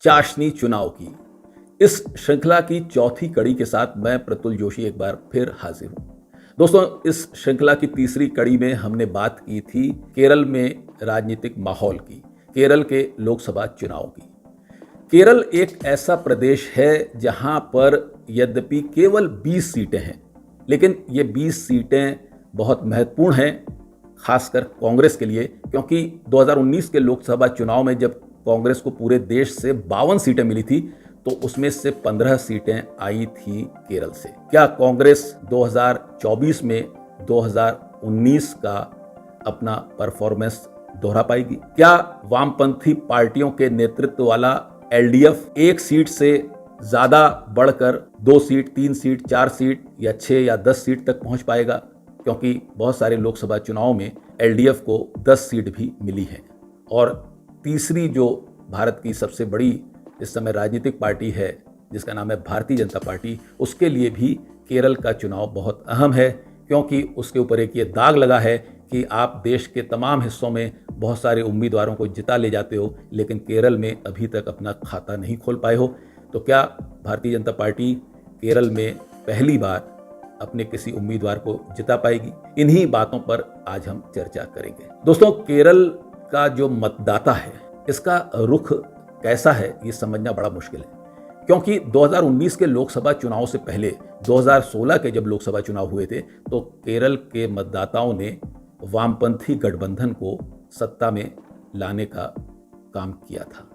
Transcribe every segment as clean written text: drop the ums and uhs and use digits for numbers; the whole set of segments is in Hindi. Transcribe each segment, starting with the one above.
चाशनी चुनाव की इस श्रृंखला की चौथी कड़ी के साथ मैं प्रतुल जोशी एक बार फिर हाजिर हूं। दोस्तों, इस श्रृंखला की तीसरी कड़ी में हमने बात की थी केरल में राजनीतिक माहौल की, केरल के लोकसभा चुनाव की। केरल एक ऐसा प्रदेश है जहां पर यद्यपि केवल 20 सीटें हैं, लेकिन ये 20 सीटें बहुत महत्वपूर्ण हैं, खासकर कांग्रेस के लिए, क्योंकि 2019 के लोकसभा चुनाव में जब कांग्रेस को पूरे देश से 52 सीटें मिली थी तो उसमें से 15 सीटें आई थी केरल से। क्या कांग्रेस 2024 में 2019 का अपना परफॉर्मेंस दोहरा पाएगी? क्या वामपंथी पार्टियों के नेतृत्व वाला एलडीएफ एक सीट से ज्यादा बढ़कर 2 सीट, 3 सीट, 4 सीट या 6 या 10 सीट तक पहुंच पाएगा? क्योंकि बहुत सारे लोकसभा चुनाव में एलडीएफ को 10 सीट भी मिली है। और तीसरी जो भारत की सबसे बड़ी इस समय राजनीतिक पार्टी है जिसका नाम है भारतीय जनता पार्टी, उसके लिए भी केरल का चुनाव बहुत अहम है, क्योंकि उसके ऊपर एक ये दाग लगा है कि आप देश के तमाम हिस्सों में बहुत सारे उम्मीदवारों को जिता ले जाते हो, लेकिन केरल में अभी तक अपना खाता नहीं खोल पाए हो। तो क्या भारतीय जनता पार्टी केरल में पहली बार अपने किसी उम्मीदवार को जिता पाएगी? इन्हीं बातों पर आज हम चर्चा करेंगे। दोस्तों, केरल का जो मतदाता है इसका रुख कैसा है ये समझना बड़ा मुश्किल है, क्योंकि 2019 के लोकसभा चुनाव से पहले 2016 के जब लोकसभा चुनाव हुए थे तो केरल के मतदाताओं ने वामपंथी गठबंधन को सत्ता में लाने का काम किया था।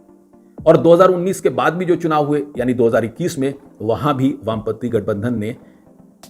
और 2019 के बाद भी जो चुनाव हुए यानी 2021 में, वहां भी वामपंथी गठबंधन ने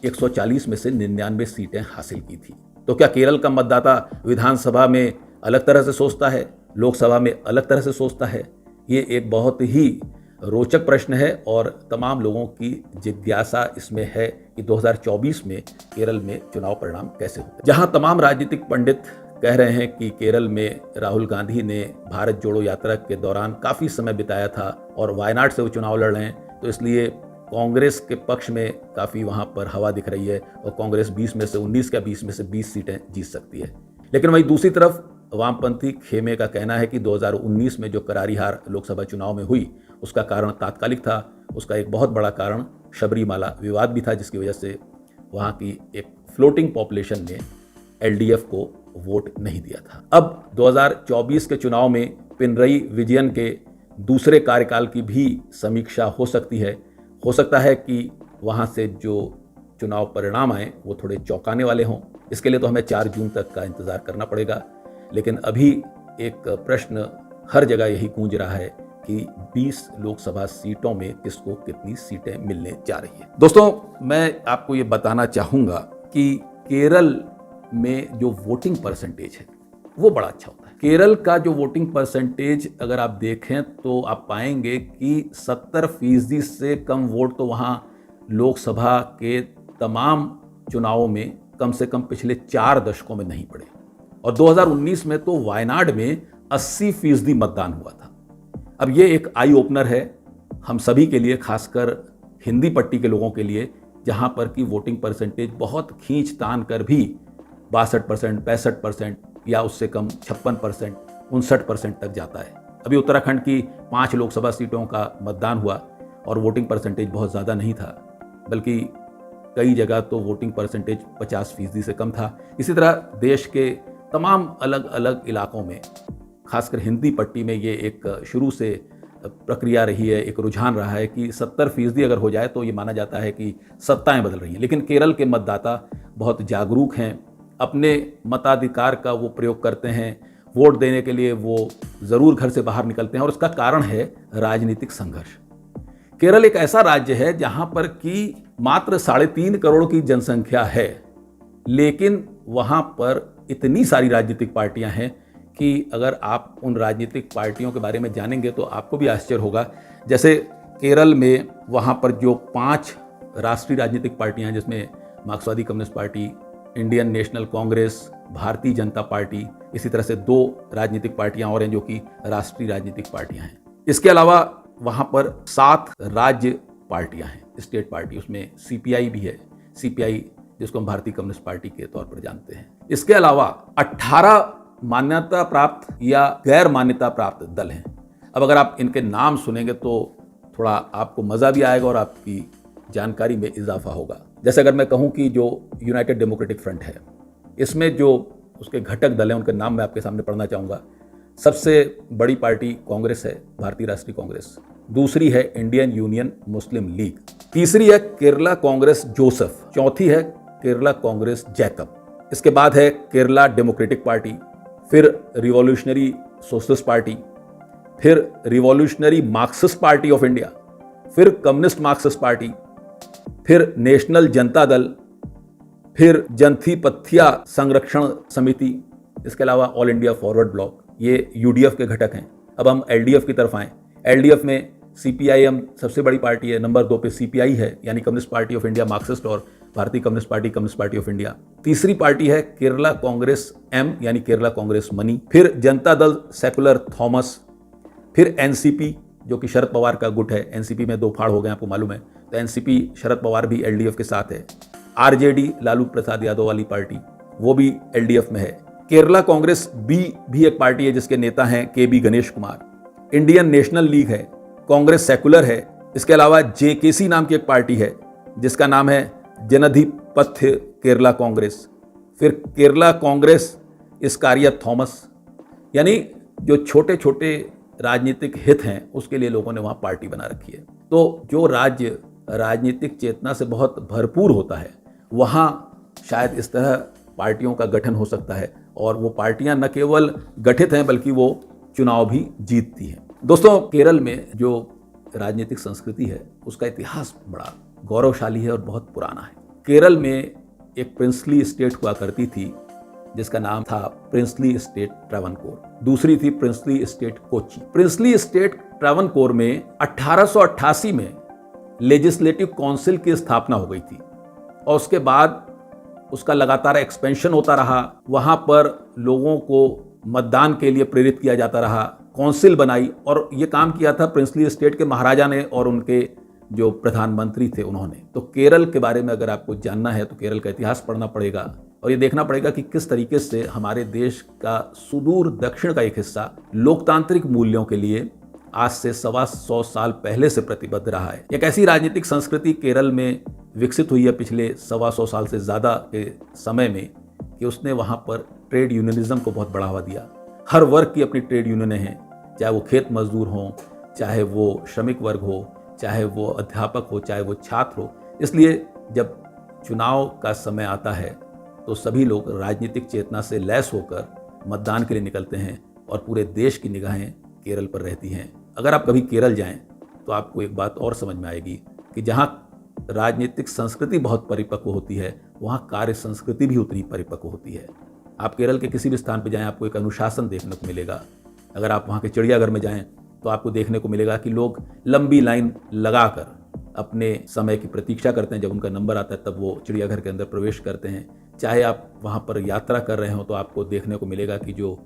140 में से 99 सीटें हासिल की थी। तो क्या केरल का मतदाता विधानसभा में अलग तरह से सोचता है, लोकसभा में अलग तरह से सोचता है? ये एक बहुत ही रोचक प्रश्न है और तमाम लोगों की जिज्ञासा इसमें है कि 2024 में केरल में चुनाव परिणाम कैसे होते हैं। जहां तमाम राजनीतिक पंडित कह रहे हैं कि केरल में राहुल गांधी ने भारत जोड़ो यात्रा के दौरान काफ़ी समय बिताया था और वायनाड से वो चुनाव लड़ रहे हैं, तो इसलिए कांग्रेस के पक्ष में काफ़ी वहाँ पर हवा दिख रही है और कांग्रेस 20 में से 19 या 20 में से 20 सीटें जीत सकती है। लेकिन वहीं दूसरी तरफ वामपंथी खेमे का कहना है कि 2019 में जो करारी हार लोकसभा चुनाव में हुई उसका कारण तात्कालिक था। उसका एक बहुत बड़ा कारण शबरीमाला विवाद भी था, जिसकी वजह से वहाँ की एक फ्लोटिंग पॉपुलेशन ने एलडीएफ को वोट नहीं दिया था। अब 2024 के चुनाव में पिनरई विजयन के दूसरे कार्यकाल की भी समीक्षा हो सकती है। हो सकता है कि वहाँ से जो चुनाव परिणाम आए वो थोड़े चौंकाने वाले हों। इसके लिए तो हमें 4 जून तक का इंतज़ार करना पड़ेगा। लेकिन अभी एक प्रश्न हर जगह यही गूंज रहा है कि 20 लोकसभा सीटों में किसको कितनी सीटें मिलने जा रही है। दोस्तों, मैं आपको ये बताना चाहूँगा कि केरल में जो वोटिंग परसेंटेज है वो बड़ा अच्छा होता है। केरल का जो वोटिंग परसेंटेज अगर आप देखें तो आप पाएंगे कि 70% से कम वोट तो वहाँ लोकसभा के तमाम चुनावों में कम से कम पिछले 4 दशकों में नहीं पड़े। और 2019 में तो वायनाड में 80% मतदान हुआ था। अब ये एक आई ओपनर है हम सभी के लिए, खासकर हिंदी पट्टी के लोगों के लिए, जहां पर की वोटिंग परसेंटेज बहुत खींच तान कर भी 62%, 65% या उससे कम 56%, 59% तक जाता है। अभी उत्तराखंड की 5 लोकसभा सीटों का मतदान हुआ और वोटिंग परसेंटेज बहुत ज़्यादा नहीं था, बल्कि कई जगह तो वोटिंग परसेंटेज 50% से कम था। इसी तरह देश के तमाम अलग अलग इलाकों में, खासकर हिंदी पट्टी में, ये एक शुरू से प्रक्रिया रही है, एक रुझान रहा है कि 70% अगर हो जाए तो ये माना जाता है कि सत्ताएं बदल रही हैं। लेकिन केरल के मतदाता बहुत जागरूक हैं, अपने मताधिकार का वो प्रयोग करते हैं, वोट देने के लिए वो ज़रूर घर से बाहर निकलते हैं और उसका कारण है राजनीतिक संघर्ष। केरल एक ऐसा राज्य है जहां पर कि मात्र 3.5 करोड़ की जनसंख्या है, लेकिन वहां पर इतनी सारी राजनीतिक पार्टियां हैं कि अगर आप उन राजनीतिक पार्टियों के बारे में जानेंगे तो आपको भी आश्चर्य होगा। जैसे केरल में वहाँ पर जो 5 राष्ट्रीय राजनीतिक पार्टियां हैं, जिसमें मार्क्सवादी communist party, Indian national Congress, Bharatiya Janata party, इसी तरह से 2 राजनीतिक पार्टियां और हैं जो कि राष्ट्रीय राजनीतिक पार्टियां हैं। इसके अलावा वहां पर 7 राज्य पार्टियां हैं, स्टेट पार्टी, उसमें सीपीआई भी है, सीपीआई जिसको हम भारतीय कम्युनिस्ट पार्टी के तौर पर जानते हैं। इसके अलावा 18 मान्यता प्राप्त या गैर मान्यता प्राप्त दल हैं। अब अगर आप इनके नाम सुनेंगे तो थोड़ा आपको मजा भी आएगा और आपकी जानकारी में इजाफा होगा। जैसे अगर मैं कहूं कि जो यूनाइटेड डेमोक्रेटिक फ्रंट है, इसमें जो उसके घटक दल हैं उनके नाम मैं आपके सामने पढ़ना चाहूंगा। सबसे बड़ी पार्टी कांग्रेस है, भारतीय राष्ट्रीय कांग्रेस। दूसरी है इंडियन यूनियन मुस्लिम लीग। तीसरी है केरला कांग्रेस जोसेफ। चौथी है केरला कांग्रेस जैकब। इसके बाद है केरला डेमोक्रेटिक पार्टी, फिर रिवॉल्यूशनरी सोशलिस्ट पार्टी, फिर revolutionary Marxist party of India, फिर कम्युनिस्ट मार्क्सिस्ट पार्टी, फिर नेशनल जनता दल, फिर जनथी पथिया संरक्षण समिति, इसके अलावा ऑल इंडिया फॉरवर्ड ब्लॉक, ये यूडीएफ के घटक हैं। अब हम एलडीएफ की तरफ आए। एलडीएफ में सीपीआईएम सबसे बड़ी पार्टी है, नंबर 2 पे सीपीआई है, यानी communist party of India Marxist, और भारतीय कम्युनिस्ट पार्टी ऑफ इंडिया। तीसरी पार्टी है केरला कांग्रेस एम, यानी केरला कांग्रेस मनी, फिर जनता दल सेकुलर थॉमस, फिर एनसीपी जो कि शरद पवार का गुट है। एनसीपी में 2 फाड़ हो गए, आपको मालूम है, तो एनसीपी शरद पवार भी एलडीएफ के साथ है। आरजेडी लालू प्रसाद यादव वाली पार्टी, वो भी एलडीएफ में है। केरला कांग्रेस बी भी एक पार्टी है जिसके नेता हैं KB Ganesh Kumar. Indian National League है, कांग्रेस सेकुलर है। इसके अलावा जेकेसी नाम की एक पार्टी है जिसका नाम है जनाधिपत्य केरला कांग्रेस, फिर केरला कांग्रेस इसकारिया थॉमस। यानी जो छोटे छोटे राजनीतिक हित हैं उसके लिए लोगों ने वहां पार्टी बना रखी है। तो जो राज्य राजनीतिक चेतना से बहुत भरपूर होता है वहां शायद इस तरह पार्टियों का गठन हो सकता है, और वो पार्टियां न केवल गठित हैं बल्कि वो चुनाव भी जीतती हैं। दोस्तों, केरल में जो राजनीतिक संस्कृति है उसका इतिहास बड़ा गौरवशाली है और बहुत पुराना है। केरल में एक प्रिंसली स्टेट हुआ करती थी जिसका नाम था प्रिंसली स्टेट ट्रावनकोर। दूसरी थी princely state Kochi. Princely state Travancore में 1888 में लेजिस्लेटिव काउंसिल की स्थापना हो गई थी, और उसके बाद उसका लगातार एक्सपेंशन होता रहा। वहां पर लोगों को मतदान के लिए प्रेरित किया जाता रहा। काउंसिल बनाई, और ये काम किया था प्रिंसली स्टेट के महाराजा ने और उनके जो प्रधानमंत्री थे उन्होंने। तो केरल के बारे में अगर आपको जानना है तो केरल का इतिहास पढ़ना पड़ेगा, और ये देखना पड़ेगा कि किस तरीके से हमारे देश का सुदूर दक्षिण का एक हिस्सा लोकतांत्रिक मूल्यों के लिए आज से 125 साल पहले से प्रतिबद्ध रहा है। एक ऐसी राजनीतिक संस्कृति केरल में विकसित हुई है पिछले 125 साल से ज़्यादा के समय में कि उसने वहाँ पर ट्रेड यूनियनिज्म को बहुत बढ़ावा दिया। हर वर्ग की अपनी ट्रेड यूनियनें हैं, चाहे वो खेत मजदूर हों, चाहे वो श्रमिक वर्ग हो, चाहे वो अध्यापक हो, चाहे वो छात्र हो। इसलिए जब चुनाव का समय आता है तो सभी लोग राजनीतिक चेतना से लैस होकर मतदान के लिए निकलते हैं, और पूरे देश की निगाहें केरल पर रहती हैं। अगर आप कभी केरल जाएं तो आपको एक बात और समझ में आएगी कि जहां राजनीतिक संस्कृति बहुत परिपक्व होती है वहां कार्य संस्कृति भी उतनी परिपक्व होती है। आप केरल के किसी भी स्थान पर जाएं आपको एक अनुशासन देखने को मिलेगा। अगर आप वहां के चिड़ियाघर में जाएं तो आपको देखने को मिलेगा कि लोग लंबी लाइन लगाकर अपने समय की प्रतीक्षा करते हैं। जब उनका नंबर आता है तब वो चिड़ियाघर के अंदर प्रवेश करते हैं। चाहे आप वहाँ पर यात्रा कर रहे हो तो आपको देखने को मिलेगा कि जो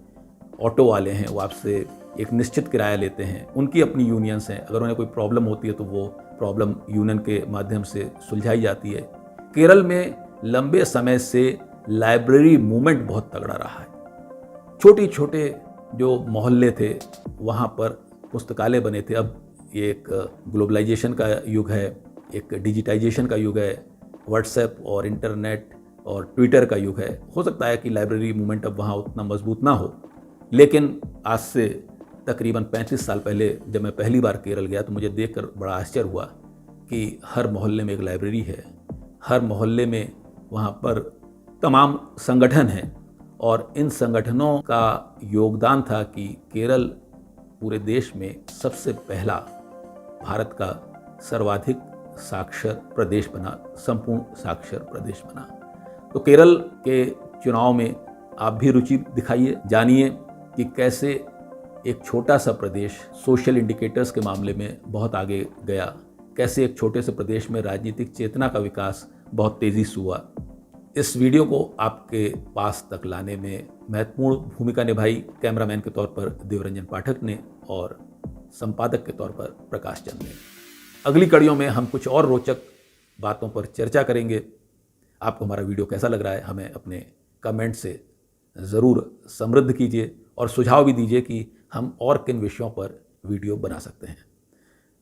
ऑटो वाले हैं वो आपसे एक निश्चित किराया लेते हैं। उनकी अपनी यूनियंस हैं, अगर उन्हें कोई प्रॉब्लम होती है तो वो प्रॉब्लम यूनियन के माध्यम से सुलझाई जाती है। केरल में लंबे समय से लाइब्रेरी मूवमेंट बहुत तगड़ा रहा है। छोटे छोटे जो मोहल्ले थे वहाँ पर पुस्तकालय बने थे। अब ये एक ग्लोबलाइजेशन का युग है, एक डिजिटाइजेशन का युग है, व्हाट्सएप और इंटरनेट और ट्विटर का युग है। हो सकता है कि लाइब्रेरी मूवमेंट अब वहाँ उतना मजबूत ना हो, लेकिन आज से तकरीबन 35 साल पहले जब मैं पहली बार केरल गया तो मुझे देखकर बड़ा आश्चर्य हुआ कि हर मोहल्ले में एक लाइब्रेरी है, हर मोहल्ले में वहाँ पर तमाम संगठन हैं, और इन संगठनों का योगदान था कि केरल पूरे देश में सबसे पहला भारत का सर्वाधिक साक्षर प्रदेश बना, संपूर्ण साक्षर प्रदेश बना। तो केरल के चुनाव में आप भी रुचि दिखाइए, जानिए कि कैसे एक छोटा सा प्रदेश सोशल इंडिकेटर्स के मामले में बहुत आगे गया, कैसे एक छोटे से प्रदेश में राजनीतिक चेतना का विकास बहुत तेज़ी से हुआ। इस वीडियो को आपके पास तक लाने में महत्वपूर्ण भूमिका निभाई कैमरामैन के तौर पर देवरंजन पाठक ने और संपादक के तौर पर प्रकाश चंद ने। अगली कड़ियों में हम कुछ और रोचक बातों पर चर्चा करेंगे। आपको हमारा वीडियो कैसा लग रहा है हमें अपने कमेंट से ज़रूर समृद्ध कीजिए और सुझाव भी दीजिए कि हम और किन विषयों पर वीडियो बना सकते हैं।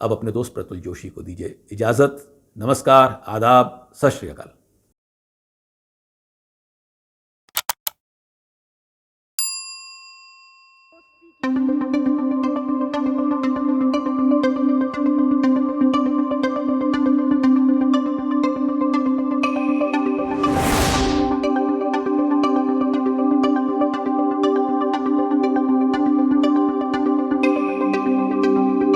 अब अपने दोस्त प्रतुल जोशी को दीजिए इजाज़त। नमस्कार, आदाब, सत श्री अकाल।